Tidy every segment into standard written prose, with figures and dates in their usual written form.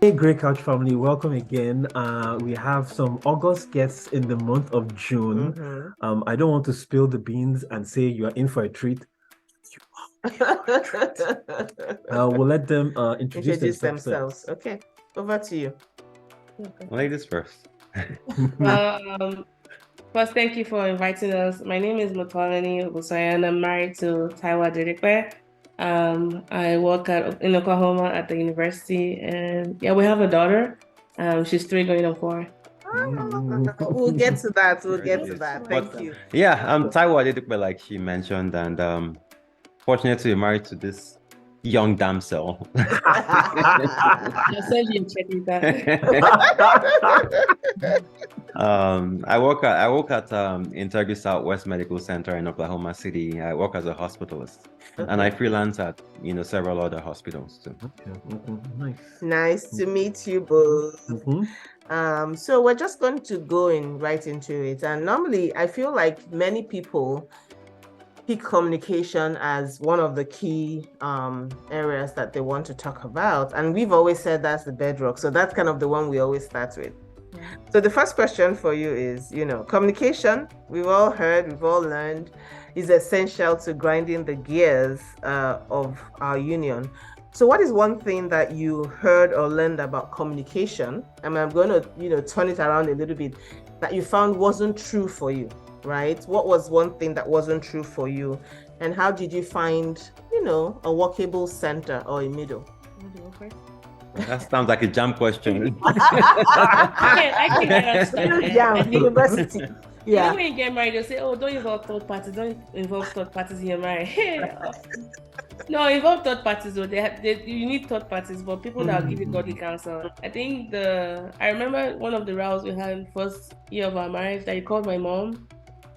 Hey, Grey Couch family, welcome again. We have some August guests in the month of June. I don't want to spill the beans and say you are in for a treat. We'll let them introduce themselves. Okay, over to you. Ladies first. First, thank you for inviting us. My name is Motolani Ogusoya, and I'm married to Taiwa Dedekwe. I work in Oklahoma at the university, and yeah, we have a daughter. She's 3 going on 4. We'll get to that. Thank you. Yeah, I'm Taiwa Dedekwe, like she mentioned, and fortunate to be married to this young damsel. I'll send you a check with that. I work at Integrity Southwest Medical Center in Oklahoma City. I work as a hospitalist, and I freelance at several other hospitals too. Nice to meet you both. So we're just going to go right into it. And normally, I feel like many people pick communication as one of the key areas that they want to talk about. And we've always said that's the bedrock. So that's kind of the one we always start with. So the first question for you is, communication, we've all heard, we've all learned, is essential to grinding the gears of our union. So what is one thing that you heard or learned about communication? And I'm going to, turn it around a little bit, that you found wasn't true for you, right? What was one thing that wasn't true for you? And how did you find, a workable center or a middle? That sounds like a jam question. I can understand. Yeah, university. Yeah. When you get married, they'll say, "Oh, don't involve third parties. Don't involve third parties in your marriage." No, involve third parties. Though you need third parties, but people that will give you godly counsel. I think I remember one of the rows we had in the first year of our marriage that you called my mom.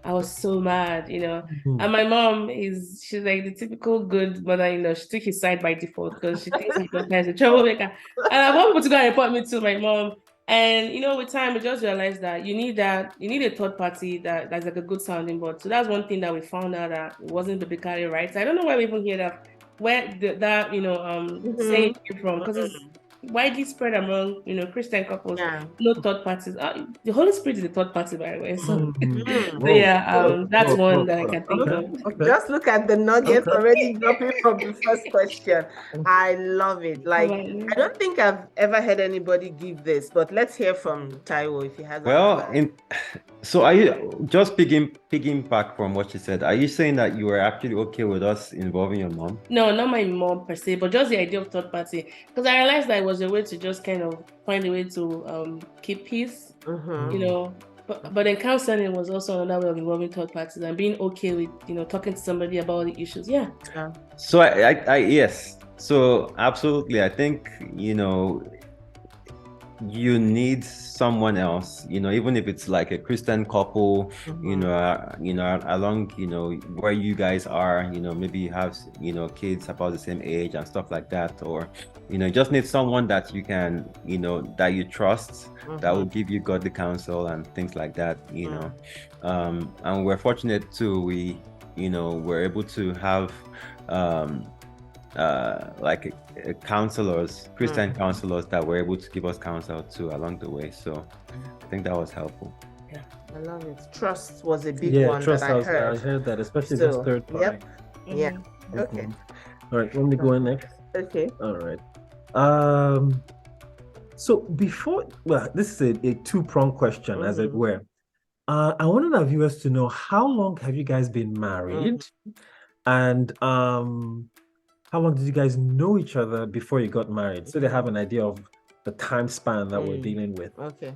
I was so mad, And my mom she's like the typical good mother, she took his side by default because she thinks he's sometimes a troublemaker. And I want people to go and report me to my mom. And with time we just realized that you need a third party that's like a good sounding board. So that's one thing that we found out that it wasn't biblically right. So I don't know why we even hear that, where that saying came from, because it's widely spread among Christian couples. No third parties. The Holy Spirit is the third party, by the way. So, that's one that I can think of. Okay. Just look at the nuggets already dropping from the first question. I love it. Like, I don't think I've ever heard anybody give this, but let's hear from Taiwo if he has. Well, so are you just picking back from what she said? Are you saying that you were actually okay with us involving your mom? No, not my mom per se, but just the idea of third party, because I realized that it was a way to just kind of find a way to keep peace, But then counseling was also another way of involving third parties and being okay with talking to somebody about the issues. Yeah. So I yes. So absolutely, I think you need someone else, even if it's like a Christian couple, along, where you guys are, maybe you have, kids about the same age and stuff like that, or, just need someone that you can, that you trust, that will give you godly counsel and things like that, and we're fortunate too, we're able to have, like counselors, Christian counselors that were able to give us counsel too along the way. So I think that was helpful. Yeah, I love it. Trust was a big one that I heard. I heard that, especially this third party. Yep. Yeah. Okay. All right, let me go in next. Okay. All right. So this is a two-pronged question, as it were. I wanted our viewers to know, how long have you guys been married? And how long did you guys know each other before you got married? So they have an idea of the time span that we're dealing with. Okay.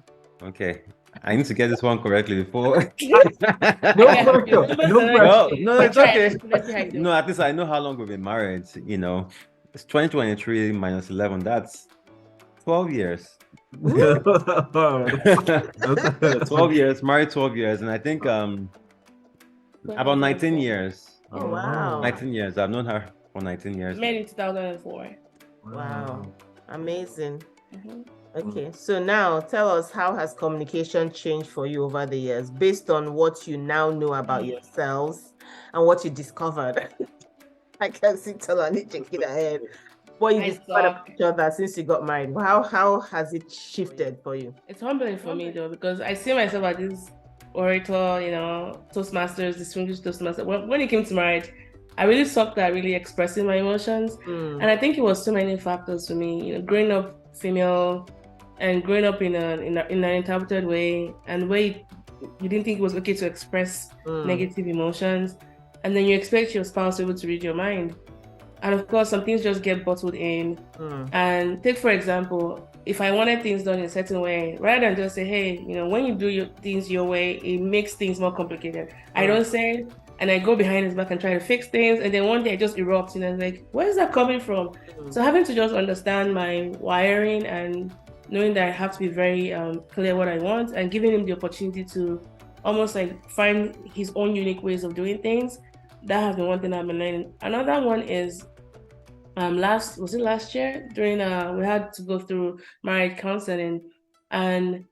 I need to get this one correctly before. No, it's okay. No, at least I know how long we've been married. It's 2023 minus 11. That's 12 years. 12 years, married 12 years. And I think about 19 years. Oh, wow. 19 years. I've known her for 19 years. Met in 2004. Wow. Amazing. Okay, so now tell us, how has communication changed for you over the years based on what you now know about yourselves and what you discovered? I can see Tolani shaking her head. What you discovered about each other since you got married? How has it shifted for you? It's humbling for me though, because I see myself as this orator, Toastmasters, distinguished Toastmaster. When it came to marriage, I really sucked at really expressing my emotions. And I think it was so many factors for me, growing up female and growing up in an interpreted way, and where you didn't think it was okay to express negative emotions. And then you expect your spouse to be able to read your mind. And of course, some things just get bottled in. And take, for example, if I wanted things done in a certain way, rather than just say, hey, when you do your things your way, it makes things more complicated. I don't say it, and I go behind his back and try to fix things. And then one day I just erupt, like, where is that coming from? So having to just understand my wiring and knowing that I have to be very clear what I want, and giving him the opportunity to almost like find his own unique ways of doing things. That has been one thing I've been learning. Another one is last year during we had to go through marriage counseling, and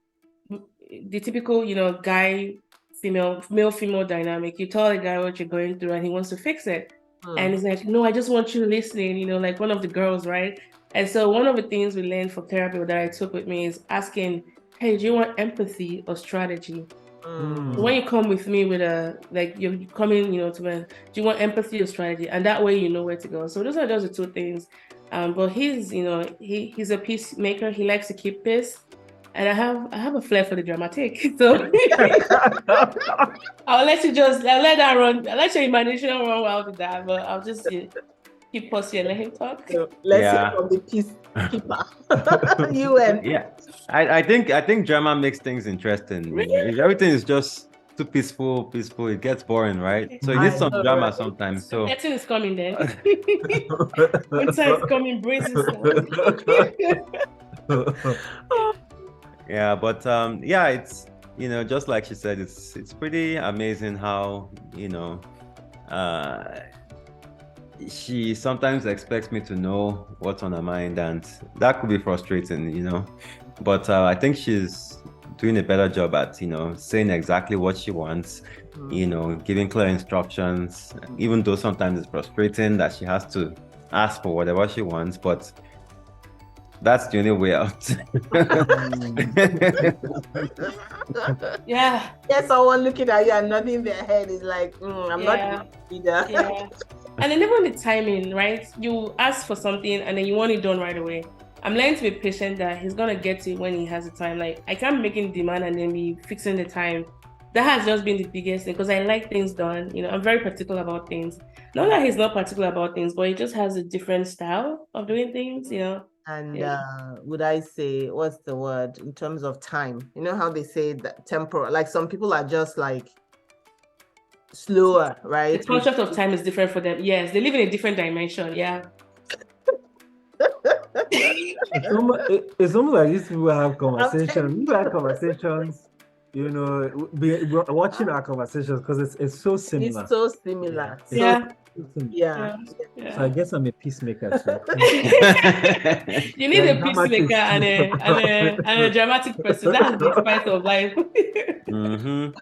the typical guy male female dynamic. You tell a guy what you're going through and he wants to fix it, and he's like, no, I just want you listening, like one of the girls, right? And so one of the things we learned for therapy that I took with me is asking, hey, do you want empathy or strategy? When you come with me with you're coming, to me, do you want empathy or strategy? And that way you know where to go. So those are just the two things. But he's a peacemaker. He likes to keep peace. And I have a flair for the dramatic. So I'll let that run. I'll let your imagination run wild with that. But I'll just keep pausing and let him talk. Let's hear from the peacekeeper. You and I think drama makes things interesting. Really? If everything is just too peaceful, it gets boring, right? So you need some drama sometimes. So Everything is coming then. Winter is coming, breeze is yeah, but it's just like she said, it's pretty amazing how she sometimes expects me to know what's on her mind, and that could be frustrating, but I think she's doing a better job at saying exactly what she wants, giving clear instructions, even though sometimes it's frustrating that she has to ask for whatever she wants, but that's the only way out. Yeah, someone looking at you and nodding their head is like, I'm not either. Yeah. And then even the timing, right? You ask for something and then you want it done right away. I'm learning to be patient that he's gonna get to it when he has the time. Like, I can't make him demand and then be fixing the time. That has just been the biggest thing, because I like things done. I'm very particular about things. Not that he's not particular about things, but he just has a different style of doing things, And would I say, what's the word in terms of time? You know how they say that temporal, like some people are just like slower, right? The concept of time is different for them. Yes, they live in a different dimension. Yeah. It's almost like these people have conversations. We have conversations, watching our conversations, because it's so similar. It's so similar. Yeah. So I guess I'm a peacemaker too. You need a peacemaker and a dramatic person. That's the spice of life.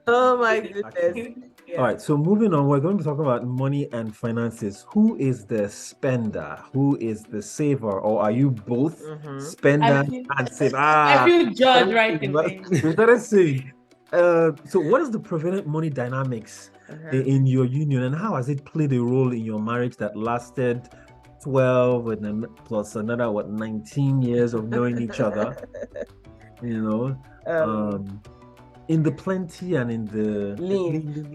Oh my goodness. All right, so moving on, we're going to be talking about money and finances. Who is the spender? Who is the saver? Or are you both spender and saver? I feel judged right in So what is the prevalent money dynamics in your union, and how has it played a role in your marriage that lasted 12 and then plus another 19 years of knowing each other? In the plenty and in the lean.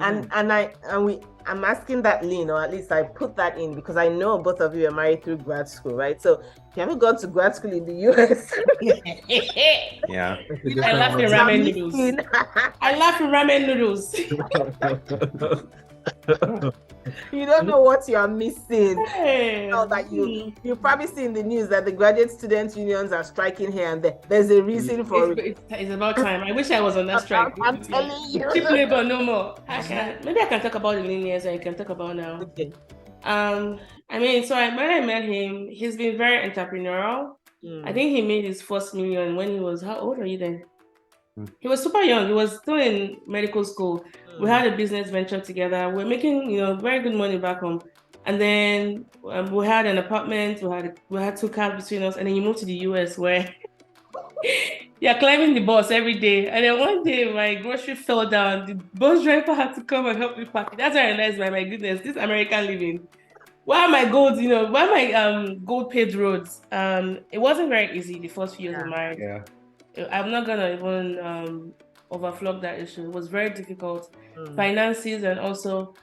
I'm asking that lean, or at least I put that in because I know both of you are married through grad school, right? So if you haven't gone to grad school in the US, yeah, I laugh at ramen noodles. I laugh at ramen noodles. You don't know what you are missing. That you've probably seen the news that the graduate student unions are striking here and there. There's a reason for it. It's about time. I wish I was on that strike. I'm telling you. Cheap labor, no more. Maybe I can talk about the linears and I can talk about now. Okay. When I met him, he's been very entrepreneurial. I think he made his first million when he was, how old are you then? He was super young. He was still in medical school. We had a business venture together. We're making, very good money back home. And then we had an apartment, we had 2 cars between us, and then you moved to the US where you're climbing the bus every day. And then one day my grocery fell down. The bus driver had to come and help me pack it. That's when I realized, my goodness, this American living. Why am I gold, why am I gold paved roads? It wasn't very easy the first few years of marriage. Yeah. I'm not gonna even overflog that issue. It was very difficult. Finances, and also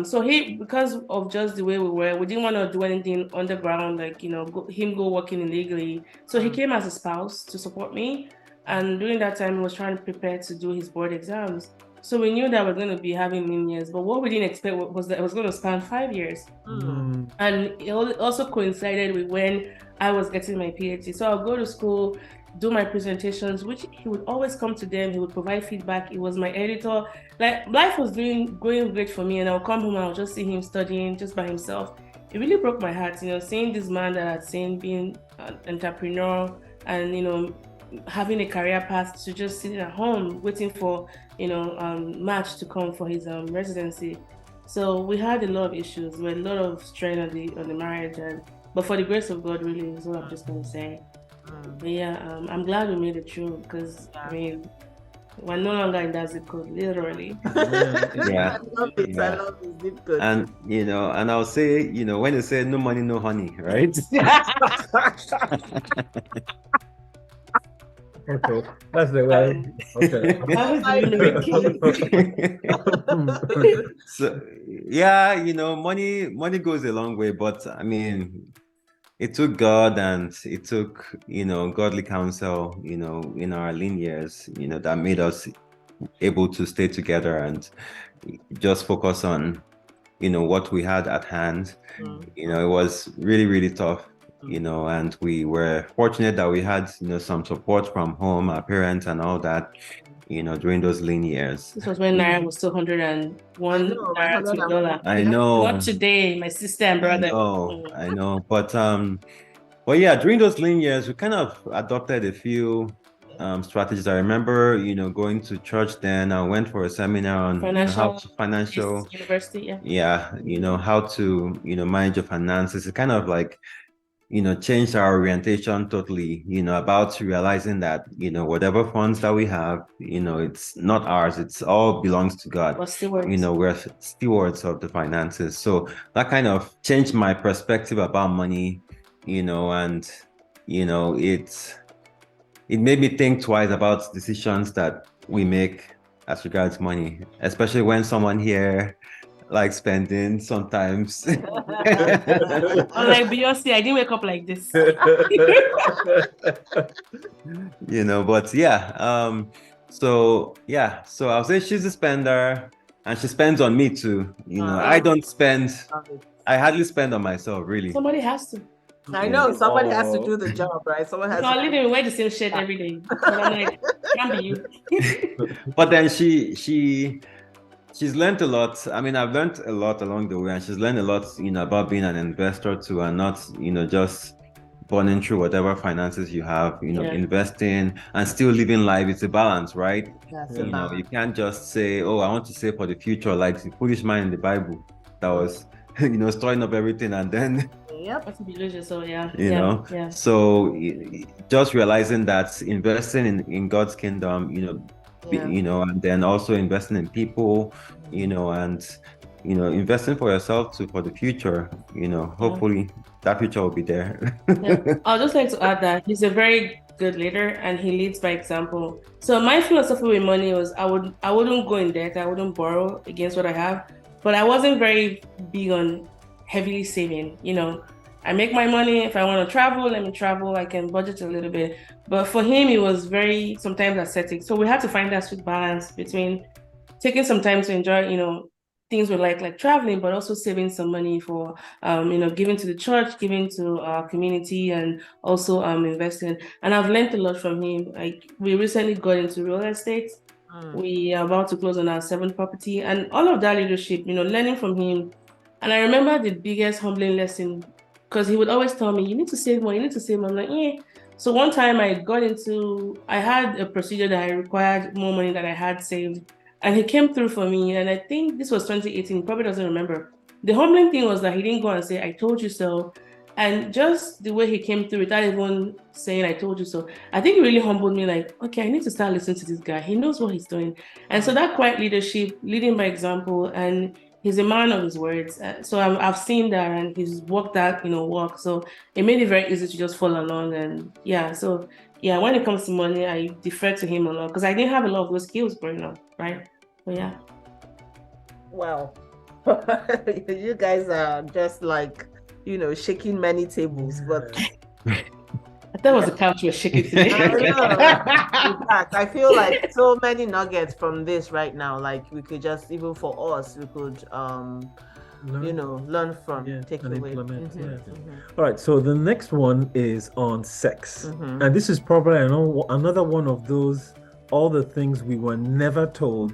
so because of just the way we didn't want to do anything underground, like go working illegally. So he came as a spouse to support me, and during that time he was trying to prepare to do his board exams. So we knew that we're going to be having lean years, but what we didn't expect was that it was going to span 5 years. And it also coincided with when I was getting my PhD. So I'll go to school, do my presentations, which he would always come to them. He would provide feedback. He was my editor. Like, life was going great for me, and I'll come home and I'll just see him studying just by himself. It really broke my heart, seeing this man that I'd seen being an entrepreneur and having a career path, to just sitting at home waiting for March to come for his residency. So we had a lot of issues, we had a lot of strain on the marriage, but for the grace of God, really, is what I'm just going to say. But yeah, I'm glad we made it through, because I mean, we're no longer in that zip code, literally. Yeah. I love it. I love the zip code. And and I'll say, when they say no money, no honey, right? Okay, that's the way. Okay. So yeah, money goes a long way, but I mean, it took God and it took godly counsel, in our lean years, that made us able to stay together and just focus on what we had at hand. It was really, really tough. And we were fortunate that we had, some support from home, our parents and all that, during those lean years. This was when Naira was still 101 Naira to $1. I know. Not today, my sister and brother. I know. But yeah, during those lean years, we kind of adopted a few strategies. I remember, going to church then. I went for a seminar on financial university. How to manage your finances. It kind of like changed our orientation totally, about realizing that, whatever funds that we have, it's not ours, it's all belongs to God. We're stewards. We're stewards of the finances. So that kind of changed my perspective about money, and, it made me think twice about decisions that we make as regards money, especially when someone here like spending sometimes. I'm like Beyonce, I didn't wake up like this. But yeah, so I'll say she's a spender and she spends on me too. I don't spend, I hardly spend on myself, really. Somebody has to. I know, somebody has to do the job, right? Someone has to. I live and wear the same shirt every day. But I'm like, can't be you. But then she's learned a lot. I mean, I've learned a lot along the way, and she's learned a lot, about being an investor too, and not, just burning through whatever finances you have, investing and still living life. It's a balance, right? That's You can't just say, oh, I want to save for the future, like the foolish man in the Bible that was, storing up everything and then. Yep. That's delicious. So yeah. Yeah. So just realizing that investing in God's kingdom, and then also investing in people, and investing for yourself too for the future. Hopefully that future will be there. I'd just like to add that he's a very good leader and he leads by example. So my philosophy with money was I wouldn't go in debt, I wouldn't borrow against what I have, but I wasn't very big on heavily saving. I make my money. If I want to travel, let me travel. I can budget a little bit. But for him, it was very sometimes ascetic. So we had to find that sweet balance between taking some time to enjoy, things we like traveling, but also saving some money for, giving to the church, giving to our community, and also investing. And I've learned a lot from him. Like, we recently got into real estate. We are about to close on our 7th property, and all of that leadership, learning from him. And I remember the biggest humbling lesson, because he would always tell me, you need to save more, you need to save more. I'm like, yeah. So one time I had a procedure that I required more money than I had saved. And he came through for me. And I think this was 2018, he probably doesn't remember. the humbling thing was that he didn't go and say, I told you so. And just the way he came through without even saying, I told you so, I think it really humbled me. Like, okay, I need to start listening to this guy. He knows what he's doing. And so that quiet leadership, leading by example, and he's a man of his words. So I've seen that, and he's walked that, walk. So it made it very easy to just follow along. And when it comes to money, I defer to him a lot because I didn't have a lot of those skills growing up, right? So yeah. Wow. You guys are just like, shaking many tables, but I thought it was the couch we're shaking today. I know. In fact, I feel like so many nuggets from this right now. Like we could just, even for us, we could learn from, take away. All right, so the next one is on sex. And this is probably another one of those, all the things we were never told.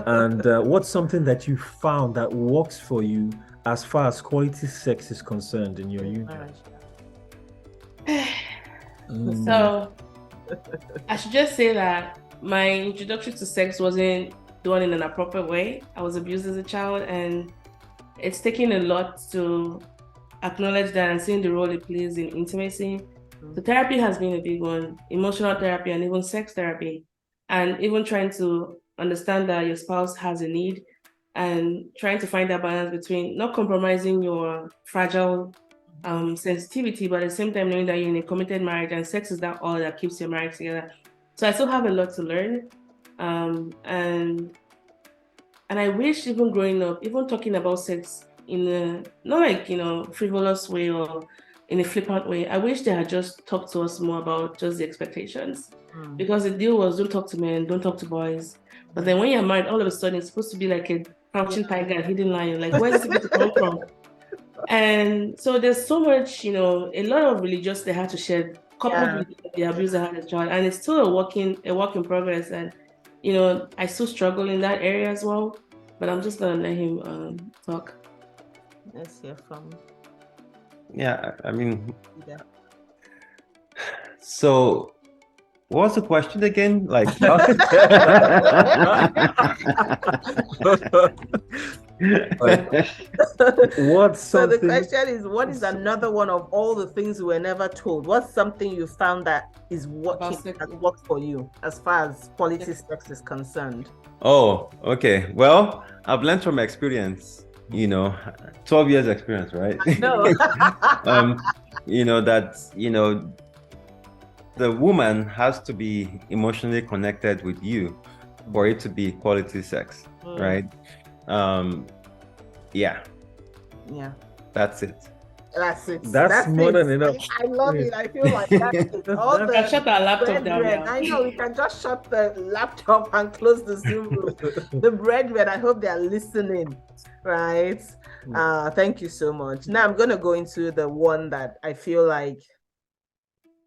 And what's something that you found that works for you as far as quality sex is concerned in your union? So I should just say that my introduction to sex wasn't done in an appropriate way. I was abused as a child, and it's taken a lot to acknowledge that and seeing the role it plays in intimacy. So therapy has been a big one, emotional therapy and even sex therapy, and even trying to understand that your spouse has a need and trying to find that balance between not compromising your fragile sensitivity, but at the same time knowing that you're in a committed marriage and sex is that all that keeps your marriage together. So I still have a lot to learn. And I wish even growing up, even talking about sex in a, not like, frivolous way or in a flippant way, I wish they had just talked to us more about just the expectations. Because the deal was don't talk to men, don't talk to boys. But then when you're married, all of a sudden it's supposed to be like a crouching tiger and hidden lion. Like, where's it going to come from? And so there's so much, a lot of religious they had to shed, coupled with the abuse I had as a child. And it's still a work in progress. And, I still struggle in that area as well. But I'm just going to let him talk. Let's hear from him. Yeah, I mean, so what's the question again? Like, So the question is, what is another one of all the things we were never told? What's something you found that is working, that works for you as far as quality sex is concerned? Oh, okay. Well, I've learned from experience, 12 years experience, right? No. The woman has to be emotionally connected with you for it to be quality sex, right? Yeah. That's it. That's more than enough. I love it. I feel like that's it. Shut our laptop down now. I know, we can just shut the laptop and close the Zoom room. The brethren, I hope they are listening, right? Thank you so much. Now I'm going to go into the one that I feel like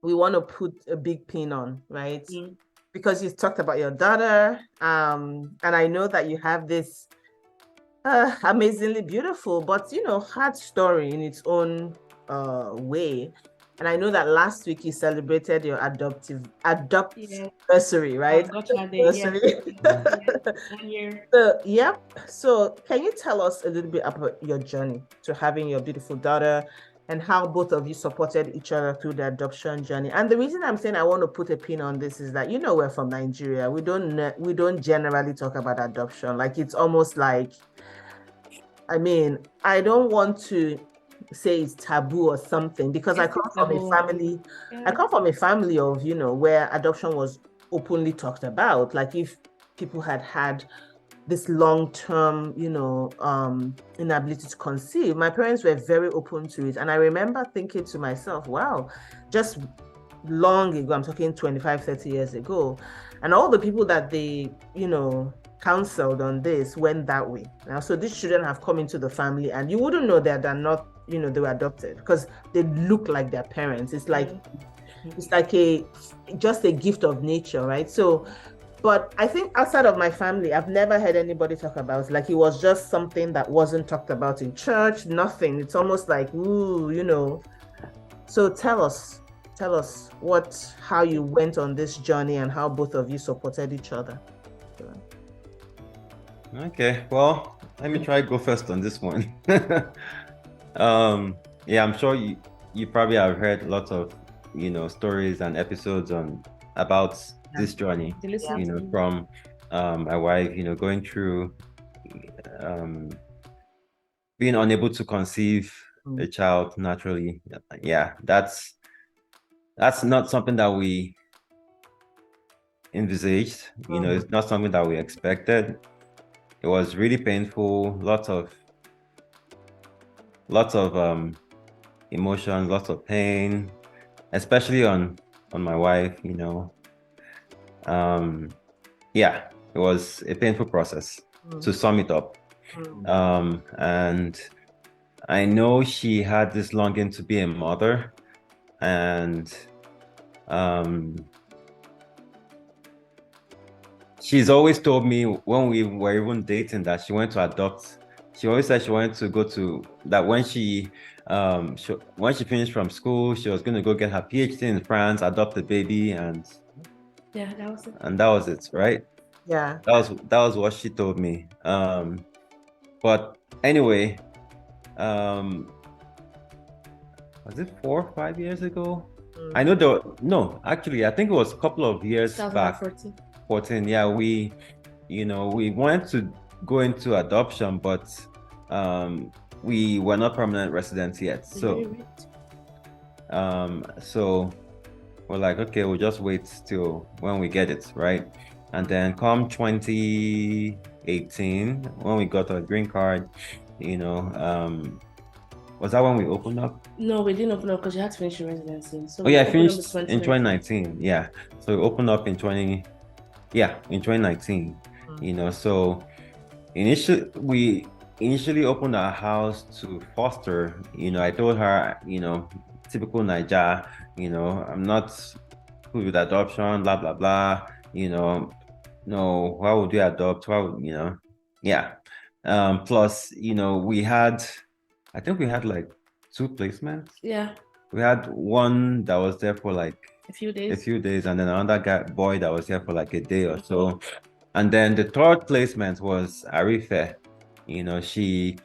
we want to put a big pin on, right? Because you talked about your daughter, and I know that you have this amazingly beautiful, but hard story in its own way. And I know that last week you celebrated your adoptversary, right? So can you tell us a little bit about your journey to having your beautiful daughter and how both of you supported each other through the adoption journey? And the reason I'm saying I want to put a pin on this is that we're from Nigeria. We don't generally talk about adoption. Like, it's almost like, I mean, I don't want to say it's taboo or something, because I come from a family of, where adoption was openly talked about. Like, if people had this long-term, inability to conceive, my parents were very open to it. And I remember thinking to myself, wow, just long ago, I'm talking 25, 30 years ago, and all the people that they, counseled on this went that way. Now, so these children have come into the family, and you wouldn't know that they're not, they were adopted, because they look like their parents. It's like just a gift of nature, right? So, but I think outside of my family, I've never heard anybody talk about it. Like, it was just something that wasn't talked about in church, nothing. It's almost like, ooh, So tell us how you went on this journey and how both of you supported each other. Okay, well, let me try go first on this one. Yeah, I'm sure you probably have heard lots of stories and episodes about this journey. From my wife, going through being unable to conceive a child naturally. Yeah, that's not something that we envisaged. It's not something that we expected. It was really painful. Lots of emotions, lots of pain, especially on my wife. Yeah, it was a painful process, to sum it up. And I know she had this longing to be a mother, and she's always told me when we were even dating that she wanted to adopt. She always said she wanted to go to that when she finished from school, she was going to go get her PhD in France, adopt a baby, and yeah, that was it. And that was it, right? Yeah. That was what she told me. But anyway, was it 4 or 5 years ago? I know actually, I think it was a couple of years back. 14. Yeah, we wanted to go into adoption, but we were not permanent residents yet. So we're like, okay, we'll just wait till when we get it, right? And then come 2018, when we got our green card, was that when we opened up? No, we didn't open up because you had to finish your residency. So I finished in 2019. Yeah, so we opened up in 2019. So we initially opened our house to foster. I told her, typical Naija, I'm not good with adoption, blah blah blah. No, why would you adopt? Why would yeah. Plus, I think we had like 2 placements. Yeah. We had one that was there for like a few days, and then another boy that was here for like a day or so. And then the 3rd placement was Arife. She,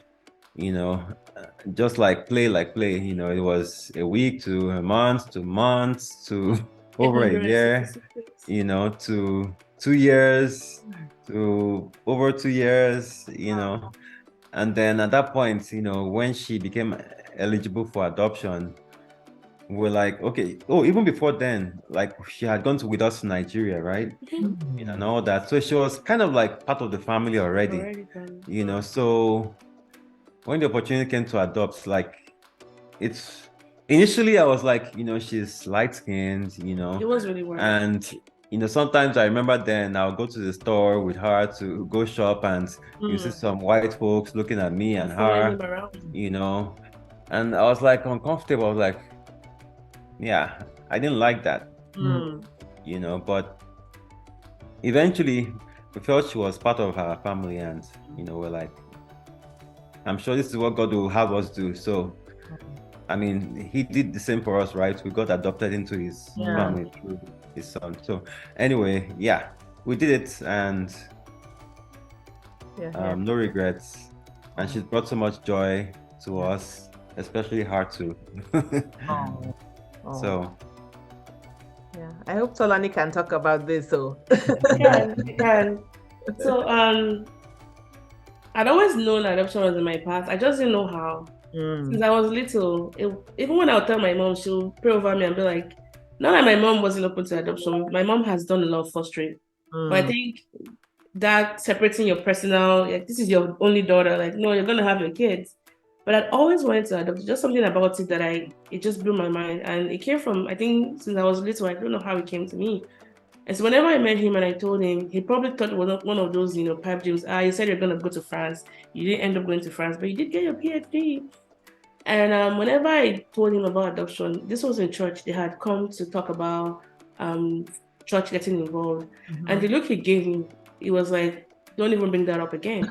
just like play, it was a week to a month to months to over a year, to 2 years to over 2 years, and then at that point, when she became eligible for adoption, we're like, okay. Oh, even before then, like she had gone with us to Nigeria, right? And all that. So she was kind of like part of the family already. So when the opportunity came to adopt, like it's initially I was like, she's light-skinned, It was really weird. And sometimes I remember then I'll go to the store with her to go shop, and you see some white folks looking at me and her, and I was like uncomfortable. I was like, yeah, I didn't like that, but eventually we felt she was part of our family, and we're like, I'm sure this is what God will have us do. So I mean, he did the same for us, right? We got adopted into his family through his son. So anyway, yeah, we did it, and no regrets. And she's brought so much joy to us, especially her too. So yeah, I hope Tolani can talk about this. So can. So I'd always known adoption was in my past. I just didn't know how. Since I was little, even when I would tell my mom, she'll pray over me and be like, not that my mom wasn't open to adoption. My mom has done a lot of fostering. But I think that separating your personal, like, this is your only daughter, like, no, you're going to have your kids. But I'd always wanted to adopt. Just something about it that it just blew my mind. And it came from, I think, since I was little, I don't know how it came to me. And so whenever I met him and I told him, he probably thought it was one of those, pipe dreams. You said you're going to go to France. You didn't end up going to France, but you did get your PhD. And whenever I told him about adoption, this was in church. They had come to talk about church getting involved. And the look he gave me, it was like, don't even bring that up again.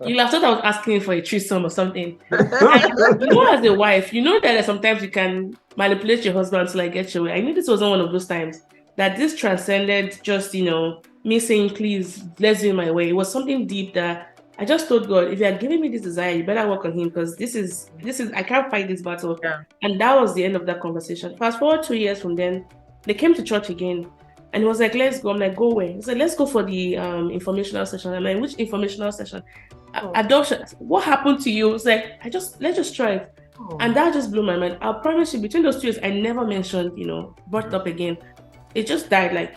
You have thought I was asking for a threesome or something. As a wife, that sometimes you can manipulate your husband to get your way. I knew this wasn't one of those times that this transcended just, me saying, please, let's do it my way. It was something deep that I just told God, if you are giving me this desire, you better work on him, because this is I can't fight this battle. Yeah. And that was the end of that conversation. Fast forward 2 years from then, they came to church again. And he was like, let's go. I'm like, go where? He said, let's go for the informational session. I'm like, which informational session? Adoption. What happened to you? It's like, let's just try it. And that just blew my mind. I promise you, between those 2 years, I never mentioned, brought it up again. It just died. Like,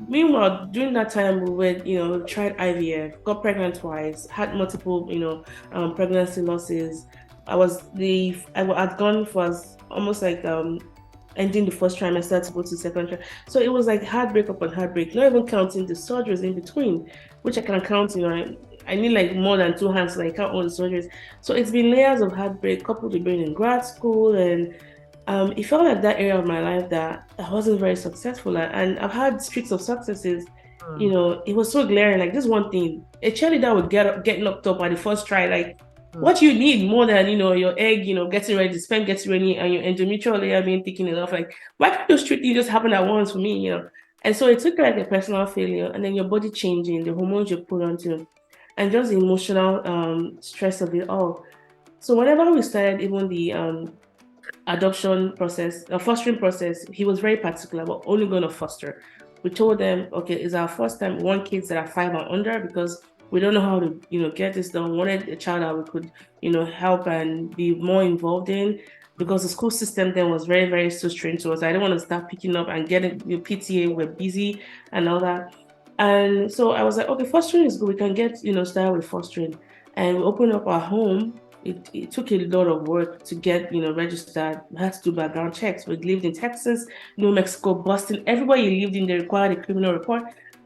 meanwhile, during that time, we were, tried IVF, got pregnant twice, had multiple, pregnancy losses. I had gone for almost like ending the first trimester to go to the second trimester. So it was like heartbreak upon heartbreak, not even counting the surgeries in between, which I can count, I need like more than 2 hands so I count all the surgeries. So it's been layers of heartbreak coupled with being in grad school, and it felt like that area of my life that I wasn't very successful at. And I've had streaks of successes. It was so glaring. Like, this one thing, a cheerleader would get knocked up at the first try. Like, what you need more than your egg, getting ready, sperm getting ready, and your endometrial layer being thick enough. Like, why can't those three things just happen at once for me? And so it took like a personal failure, and then your body changing, the hormones you put onto, and just the emotional stress of it all. So whenever we started even the adoption process, fostering process, he was very particular about only going to foster. We told them, okay, it's our first time. We want kids that are 5 and under, because we don't know how to, get this done. We wanted a child that we could, help and be more involved in, because the school system then was very, very so strange to us. I didn't want to start picking up and getting PTA. We're busy and all that. And so I was like, okay, fostering is good. We can get, started with fostering. And we opened up our home. It took a lot of work to get, registered. We had to do background checks. We lived in Texas, New Mexico, Boston. Everywhere you lived in, they required a criminal report.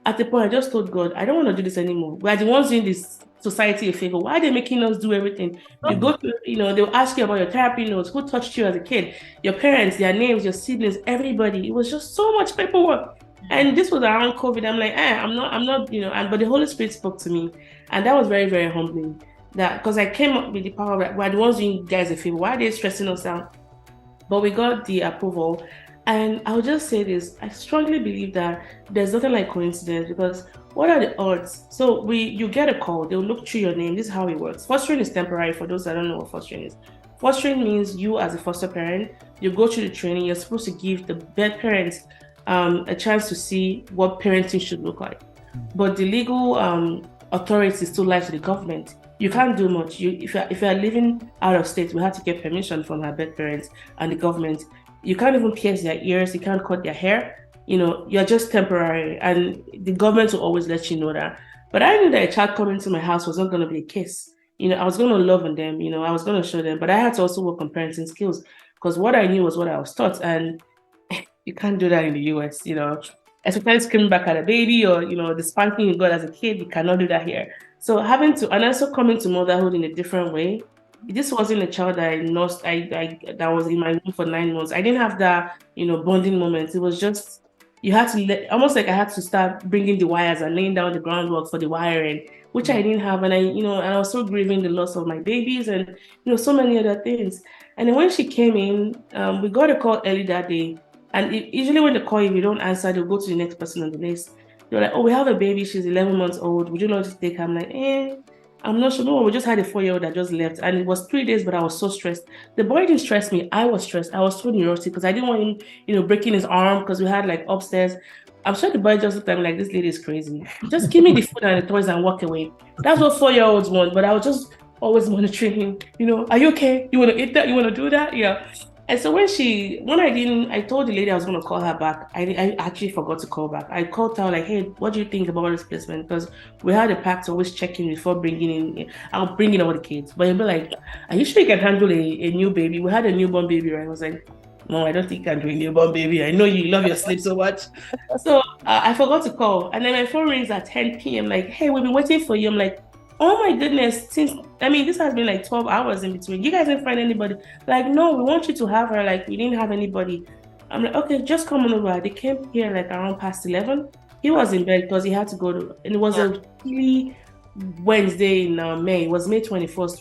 At the point, I just told God, I don't want to do this anymore. We're the ones doing this society a favor. Why are they making us do everything? You go to, they'll ask you about your therapy notes, who touched you as a kid, your parents, their names, your siblings, everybody. It was just so much paperwork. And this was around COVID. I'm like, I'm not, but the Holy Spirit spoke to me. And that was very, very humbling. That, because I came up with the power that we're the ones doing you guys a favor. Why are they stressing us out? But we got the approval. And I'll just say this, I strongly believe that there's nothing like coincidence, because what are the odds? So you get a call, they'll look through your name. This is how it works. Fostering is temporary for those that don't know what fostering is. Fostering means you as a foster parent, you go through the training, you're supposed to give the bed parents a chance to see what parenting should look like. But the legal authority still lies to the government. You can't do much. If you're living out of state, we have to get permission from our bed parents and the government. You can't even pierce their ears. You can't cut their hair. You're just temporary, and the government will always let you know that. But I knew that a child coming to my house was not going to be a kiss. I was going to love on them. I was going to show them. But I had to also work on parenting skills, because what I knew was what I was taught, and you can't do that in the US. Especially screaming back at a baby, or the spanking you got as a kid. You cannot do that here. So and also coming to motherhood in a different way. This wasn't a child that I lost. That was in my womb for 9 months. I didn't have that, bonding moment. It was just, you had to almost like I had to start bringing the wires and laying down the groundwork for the wiring, which I didn't have. And I was so grieving the loss of my babies and, so many other things. And then when she came in, we got a call early that day. And usually when they call you, if you don't answer, they'll go to the next person on the list. They're like, oh, we have a baby. She's 11 months old. Would you like to take her? I'm like, I'm not sure. No, we just had a 4-year-old that just left. And it was 3 days, but I was so stressed. The boy didn't stress me. I was stressed. I was so neurotic because I didn't want him, breaking his arm, because we had like upstairs. I'm sure the boy just looked at me like, this lady is crazy. Just give me the food and the toys and walk away. That's what 4-year-olds want. But I was just always monitoring him. Are you okay? You want to eat that? You want to do that? Yeah. And so I told the lady I was going to call her back. I actually forgot to call back. I called her like, hey, what do you think about this placement? Because we had a pact to always check in before bringing in. I'll bring in all the kids. But you'll be like, are you sure you can handle a new baby? We had a newborn baby, right? I was like, no, I don't think I can do a newborn baby. I know you love your sleep so much. So I forgot to call. And then my phone rings at 10 p.m. like, hey, we've been waiting for you. I'm like, oh my goodness, this has been like 12 hours in between. You guys didn't find anybody? Like, no, we want you to have her. Like, we didn't have anybody. I'm like, okay, just come on over. They came here like around past 11. He was in bed because he had to go to, and it was a really Wednesday in May. It was May 21st,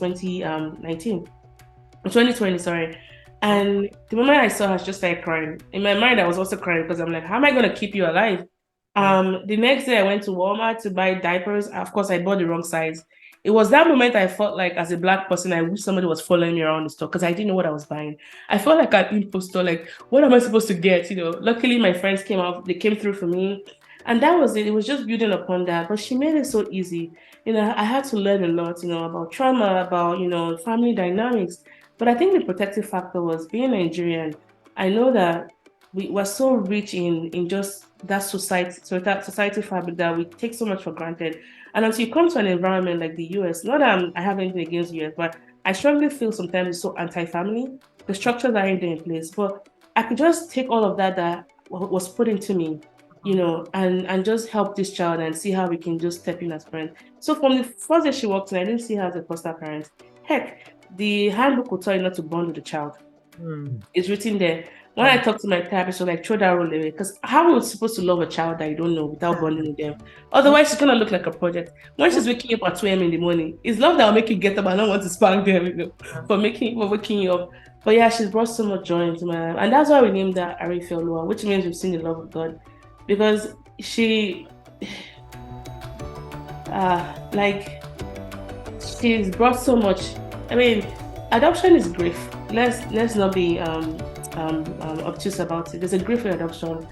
2020, sorry. And the moment I saw her, I just started crying. In my mind, I was also crying because I'm like, how am I going to keep you alive? The next day I went to Walmart to buy diapers. Of course, I bought the wrong size. it was that moment I felt like, as a Black person, I wish somebody was following me around the store because I didn't know what I was buying. I felt like an impostor, like, what am I supposed to get? Luckily my friends came out, they came through for me. And that was it. It was just building upon that. But she made it so easy. I had to learn a lot, about trauma, about, family dynamics. But I think the protective factor was being Nigerian. I know that we were so rich in just that society fabric that we take so much for granted. And until you come to an environment like the US, not that I have anything against the US, but I strongly feel sometimes it's so anti-family. The structures aren't in place. But I could just take all of that was put into me, and just help this child and see how we can just step in as parents. So from the first day she walked in, I didn't see her as a foster parent. Heck, the handbook will tell you not to bond with the child. It's written there. When I talk to my therapist, so like throw that role away, because how are you supposed to love a child that you don't know without bonding with them? Otherwise, it's gonna look like a project. When she's waking up at 2 a.m. in the morning, it's love that will make you get up and not want to spank them, for waking you up. But yeah, she's brought so much joy into my life, and that's why we named her Arifeoluwa, which means we've seen the love of God, because she's brought so much. I mean, adoption is grief. Let's not be obtuse about it. There's a grief for adoption,